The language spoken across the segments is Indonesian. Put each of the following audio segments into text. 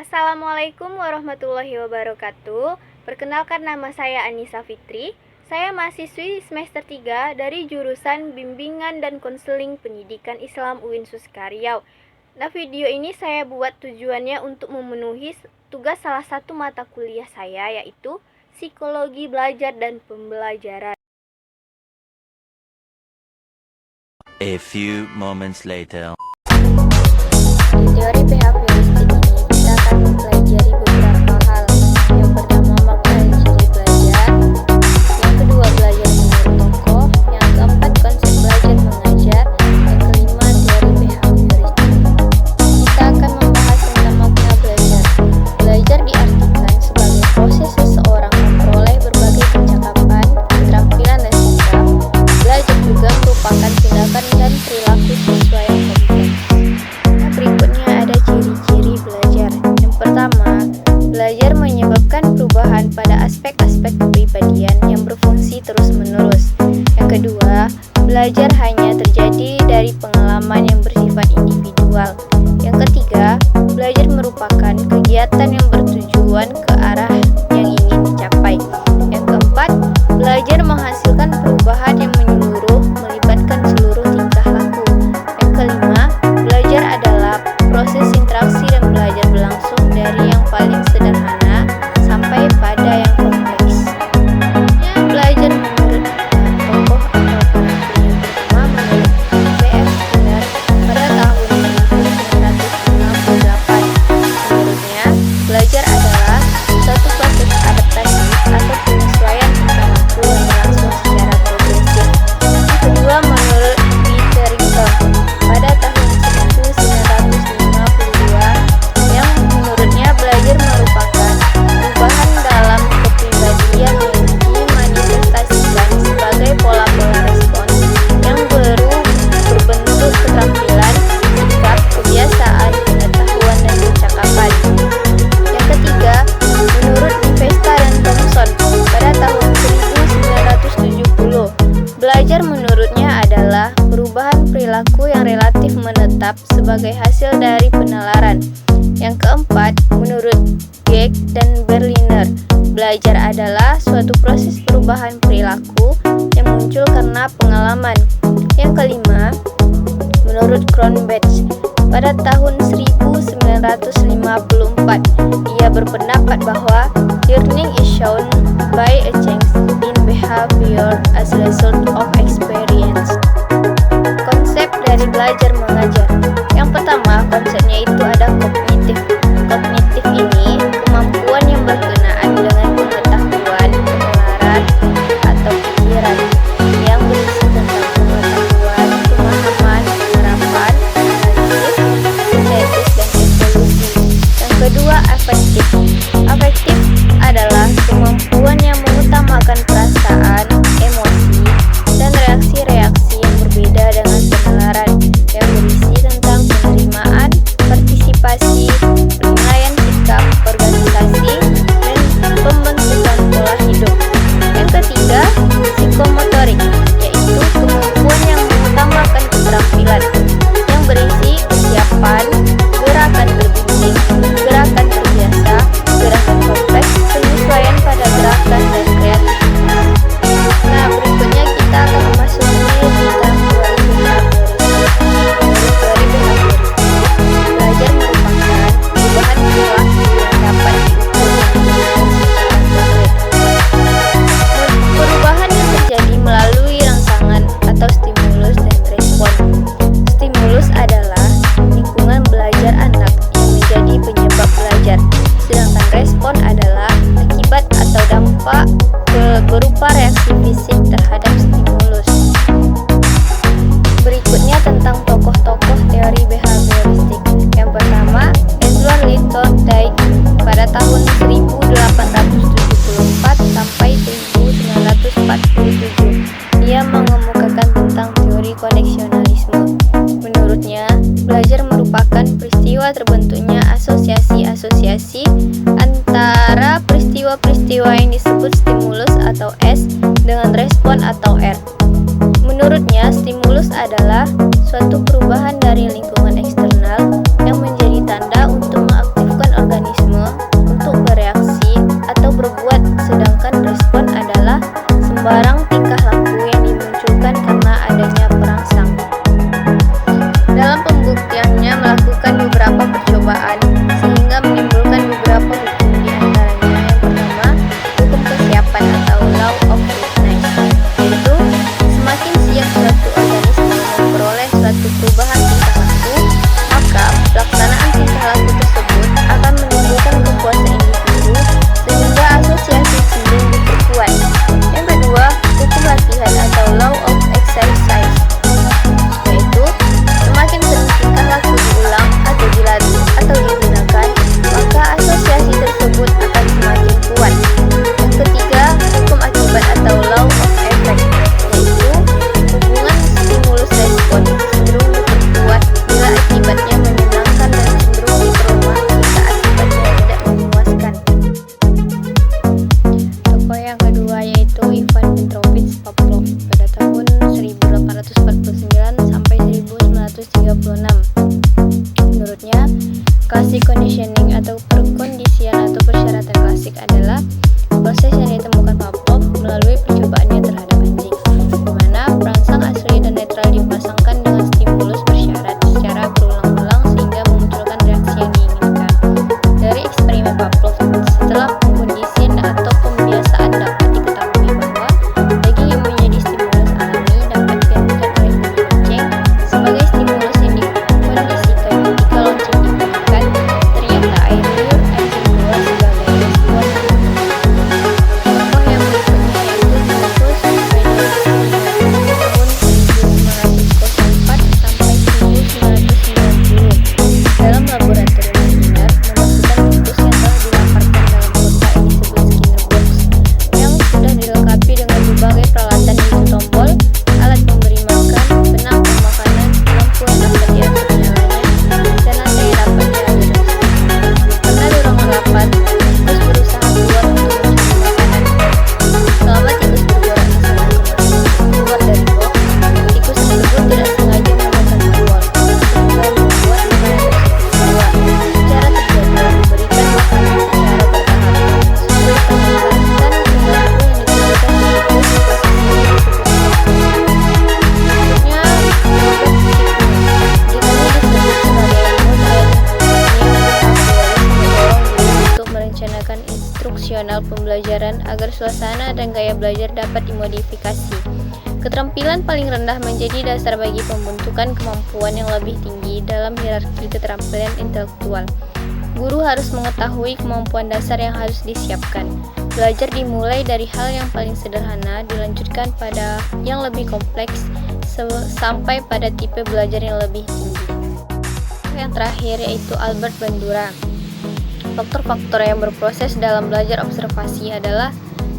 Assalamualaikum warahmatullahi wabarakatuh. Perkenalkan, nama saya Anissa Fitri. Saya mahasiswi semester 3 dari jurusan Bimbingan dan Konseling Pendidikan Islam UIN Suska Riau. Nah, video ini saya buat tujuannya untuk memenuhi tugas salah satu mata kuliah saya, yaitu Psikologi Belajar dan Pembelajaran. A few moments later. Di teori behavioristik ini, kita akan mempelajari beberapa hal. Yang pertama, makna dan ciri belajar. Yang kedua, belajar menurut tokoh. Yang keempat, konsep belajar mengajar. Yang kelima, teori behavioristik. Kita akan membahas tentang makna belajar. Belajar diartikan sebagai proses seseorang memperoleh berbagai kecakapan, keterampilan, dan sikap. Belajar juga merupakan tindakan dan perilaku siswa yang kompleks. Berikutnya ada ciri-ciri belajar. Yang pertama, belajar menyebabkan perubahan pada aspek-aspek kepribadian yang berfungsi terus-menerus. Yang kedua, belajar hanya terjadi dari pengalaman yang bersifat individual. Yang ketiga, belajar merupakan kegiatan yang bertujuan ke arah yang ingin dicapai. Yang keempat, belajar menghasilkan perubahan yang menyeluruh, melibatkan seluruh tingkah laku. Yang kelima, belajar adalah proses interaksi dan belajar berlangsung dari yang paling sederhana sampai pada yang kompleks. Belajar menurut tokoh atau peneliti pertama menurut B.F. Skinner pada tahun 1968. Menurutnya, belajar adalah suatu proses adaptasi atau penyesuaian perilaku yang berlangsung secara progresif. Yang kedua, menurut Peter Rickson pada tahun 1952, yang menurutnya belajar merupakan perubahan dalam kepribadian yang dimanifestasikan sebagai pola-pola respon yang berbentuk keterampilan, sikap, kebiasaan, pengetahuan, dan percakapan. Yang ketiga, menurut Vesta dan Thompson pada tahun 1970, belajar menurutnya adalah perubahan perilaku yang relatif menetap sebagai hasil dari penalaran. Yang keempat, menurut Geek dan Berliner, belajar adalah suatu proses perubahan perilaku yang muncul karena pengalaman. Yang kelima, menurut Cronbach pada tahun 1954, ia berpendapat bahwa learning is shown by a change in behavior as a result of experience. Konsep dari belajar mengajar. Yang pertama, konsepnya itu ada kognitif. Kognitif ini kemampuan yang berkenaan dengan pengetahuan, penalaran, atau pikiran yang berisi tentang pengetahuan, pemahaman, penerapan, analisis, sintesis, dan evolusi. Yang kedua, afektif. Afektif adalah kemampuan yang mengutamakan perasaan, emosi, dan reaksi-reaksi yang berbeda dengan penalaran, yang berisi tentang penerimaan, partisipasi, penilaian sikap, organisasi, dan pembentukan pola hidup. Yang ketiga, psikomotorik, yaitu kemampuan yang mengutamakan keterampilan, yang berisi kesiapan, gerakan berbimbing, gerakan terbiasa, gerakan kompleks, penyesuaian pada gerakan, dan kreativitas. Nah, berikutnya kita akan memasuki tentang teori behavioristik. Belajar merupakan perubahan perilaku yang dapat diukur secara konkret. Perubahan yang terjadi melalui rangsangan atau stimulus dan respon. Stimulus adalah lingkungan belajar anak yang menjadi penyebab belajar, sedangkan respon adalah akibat atau dampak berupa reaksi fisik terhadap stimulus. Berikutnya tentang tokoh-tokoh teori behavioristik. Yang pertama, Edward Linton Dike pada tahun 1874 sampai 1947. Dia mengemukakan tentang teori koneksionalisme. Menurutnya, belajar merupakan peristiwa terbentuknya asosiasi-asosiasi antara peristiwa-peristiwa yang disebut stimulus atau S dengan respon atau R. Menurutnya, stimulus adalah suatu perubahan dari lingkungan eksternal yang menjadi tanda untuk mengaktifkan organisme pembelajaran agar suasana dan gaya belajar dapat dimodifikasi. Keterampilan paling rendah menjadi dasar bagi pembentukan kemampuan yang lebih tinggi dalam hierarki keterampilan intelektual. Guru harus mengetahui kemampuan dasar yang harus disiapkan. Belajar dimulai dari hal yang paling sederhana, dilanjutkan pada yang lebih kompleks, sampai pada tipe belajar yang lebih tinggi. Yang terakhir yaitu Albert Bandura. Faktor-faktor yang berproses dalam belajar observasi adalah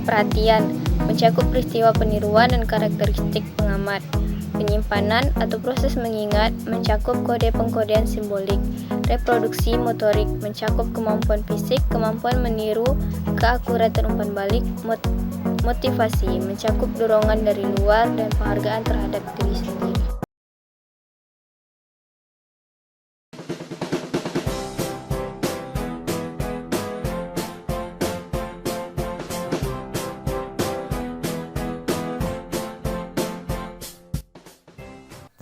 perhatian, mencakup peristiwa peniruan dan karakteristik pengamat. Penyimpanan atau proses mengingat, mencakup kode pengkodean simbolik. Reproduksi motorik, mencakup kemampuan fisik, kemampuan meniru, keakuratan umpan balik. Motivasi, mencakup dorongan dari luar dan penghargaan terhadap diri sendiri.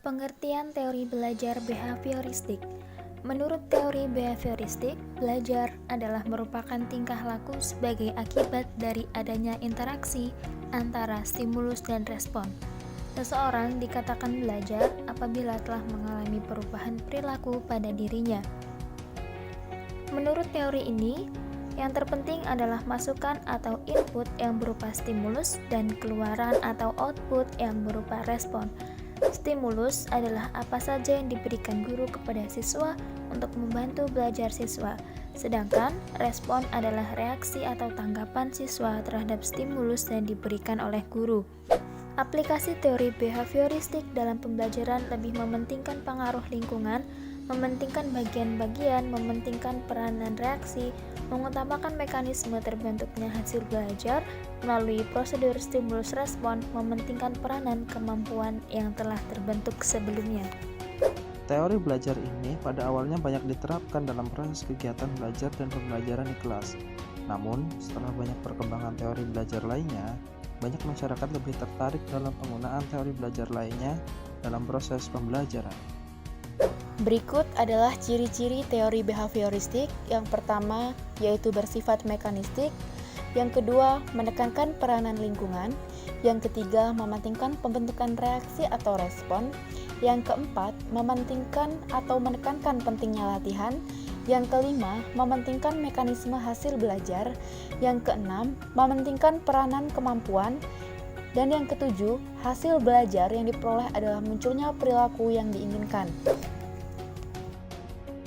Pengertian teori belajar behavioristik. Menurut teori behavioristik, belajar adalah merupakan tingkah laku sebagai akibat dari adanya interaksi antara stimulus dan respon. Seseorang dikatakan belajar apabila telah mengalami perubahan perilaku pada dirinya. Menurut teori ini, yang terpenting adalah masukan atau input yang berupa stimulus dan keluaran atau output yang berupa respon. Stimulus adalah apa saja yang diberikan guru kepada siswa untuk membantu belajar siswa, sedangkan respon adalah reaksi atau tanggapan siswa terhadap stimulus yang diberikan oleh guru. Aplikasi teori behavioristik dalam pembelajaran lebih mementingkan pengaruh lingkungan, mementingkan bagian-bagian, mementingkan peranan reaksi, mengutamakan mekanisme terbentuknya hasil belajar melalui prosedur stimulus respon, mementingkan peranan kemampuan yang telah terbentuk sebelumnya. Teori belajar ini pada awalnya banyak diterapkan dalam proses kegiatan belajar dan pembelajaran di kelas. Namun, setelah banyak perkembangan teori belajar lainnya, banyak masyarakat lebih tertarik dalam penggunaan teori belajar lainnya dalam proses pembelajaran. Berikut adalah ciri-ciri teori behavioristik. Yang pertama, yaitu bersifat mekanistik. Yang kedua, menekankan peranan lingkungan. Yang ketiga, mementingkan pembentukan reaksi atau respon. Yang keempat, mementingkan atau menekankan pentingnya latihan. Yang kelima, mementingkan mekanisme hasil belajar. Yang keenam, mementingkan peranan kemampuan. Dan yang ketujuh, hasil belajar yang diperoleh adalah munculnya perilaku yang diinginkan.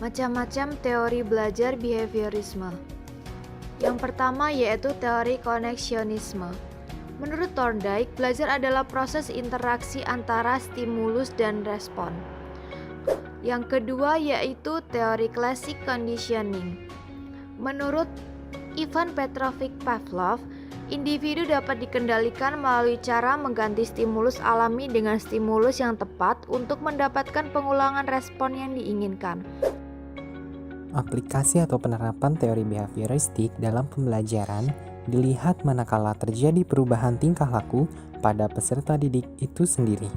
Macam-macam teori belajar behaviorisme. Yang pertama yaitu teori koneksionisme. Menurut Thorndike, belajar adalah proses interaksi antara stimulus dan respon. Yang kedua yaitu teori classic conditioning. Menurut Ivan Petrovich Pavlov, individu dapat dikendalikan melalui cara mengganti stimulus alami dengan stimulus yang tepat untuk mendapatkan pengulangan respon yang diinginkan. Aplikasi atau penerapan teori behavioristik dalam pembelajaran dilihat manakala terjadi perubahan tingkah laku pada peserta didik itu sendiri.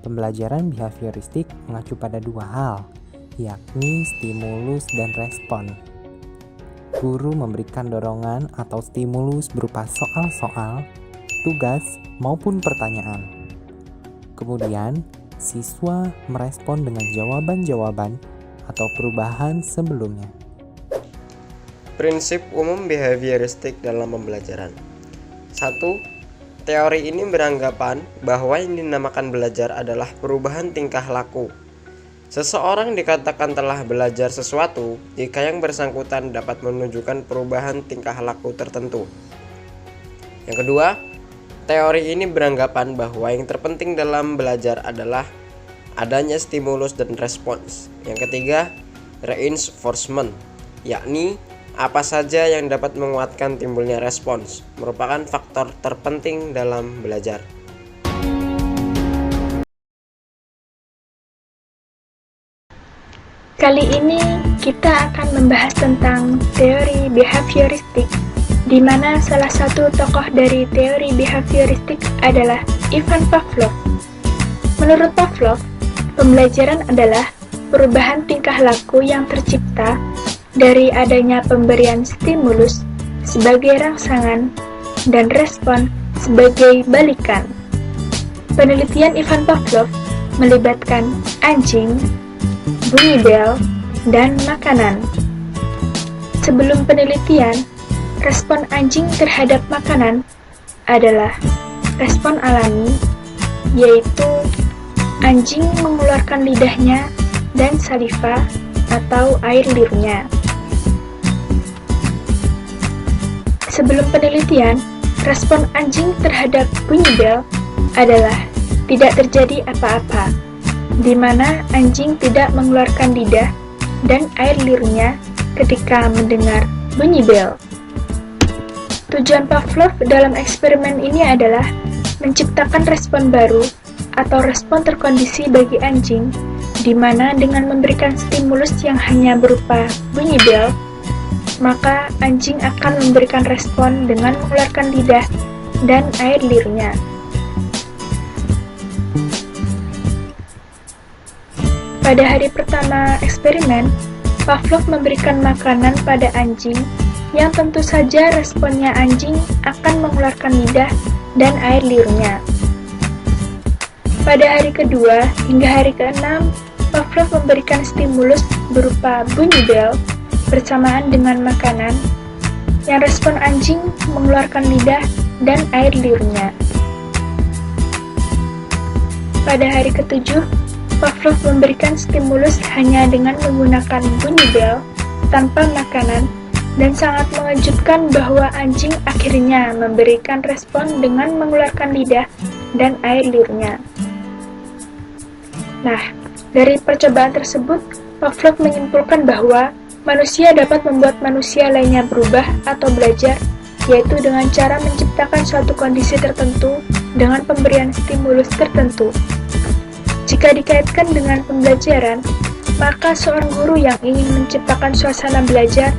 Pembelajaran behavioristik mengacu pada dua hal, yakni stimulus dan respon. Guru memberikan dorongan atau stimulus berupa soal-soal, tugas, maupun pertanyaan. Kemudian, siswa merespon dengan jawaban-jawaban atau perubahan sebelumnya. Prinsip umum behavioristik dalam pembelajaran. 1. Teori ini beranggapan bahwa yang dinamakan belajar adalah perubahan tingkah laku. Seseorang dikatakan telah belajar sesuatu jika yang bersangkutan dapat menunjukkan perubahan tingkah laku tertentu. Yang kedua, teori ini beranggapan bahwa yang terpenting dalam belajar adalah adanya stimulus dan respons. Yang ketiga, reinforcement, yakni apa saja yang dapat menguatkan timbulnya respons, merupakan faktor terpenting dalam belajar. Kali ini kita akan membahas tentang teori behavioristik, di mana salah satu tokoh dari teori behavioristik adalah Ivan Pavlov. Menurut Pavlov, pembelajaran adalah perubahan tingkah laku yang tercipta dari adanya pemberian stimulus sebagai rangsangan dan respon sebagai balikan. Penelitian Ivan Pavlov melibatkan anjing, bunyi bel, dan makanan. Sebelum penelitian, respon anjing terhadap makanan adalah respon alami, yaitu anjing mengeluarkan lidahnya dan saliva atau air liurnya. Sebelum penelitian, respon anjing terhadap bunyi bel adalah tidak terjadi apa-apa, di mana anjing tidak mengeluarkan lidah dan air liurnya ketika mendengar bunyi bel. Tujuan Pavlov dalam eksperimen ini adalah menciptakan respon baru atau respon terkondisi bagi anjing, di mana dengan memberikan stimulus yang hanya berupa bunyi bel, maka anjing akan memberikan respon dengan mengeluarkan lidah dan air liurnya. Pada hari pertama eksperimen, Pavlov memberikan makanan pada anjing yang tentu saja responnya anjing akan mengeluarkan lidah dan air liurnya. Pada hari kedua hingga hari ke-6, Pavlov memberikan stimulus berupa bunyi bel bersamaan dengan makanan yang respon anjing mengeluarkan lidah dan air liurnya. Pada hari ke-7, Pavlov memberikan stimulus hanya dengan menggunakan bunyi bel tanpa makanan, dan sangat mengejutkan bahwa anjing akhirnya memberikan respon dengan mengeluarkan lidah dan air liurnya. Nah, dari percobaan tersebut, Pavlov menyimpulkan bahwa manusia dapat membuat manusia lainnya berubah atau belajar, yaitu dengan cara menciptakan suatu kondisi tertentu dengan pemberian stimulus tertentu. Jika dikaitkan dengan pembelajaran, maka seorang guru yang ingin menciptakan suasana belajar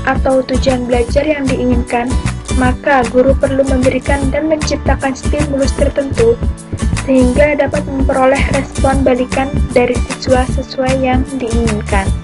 atau tujuan belajar yang diinginkan, maka guru perlu memberikan dan menciptakan stimulus tertentu sehingga dapat memperoleh respon balikan dari siswa sesuai yang diinginkan.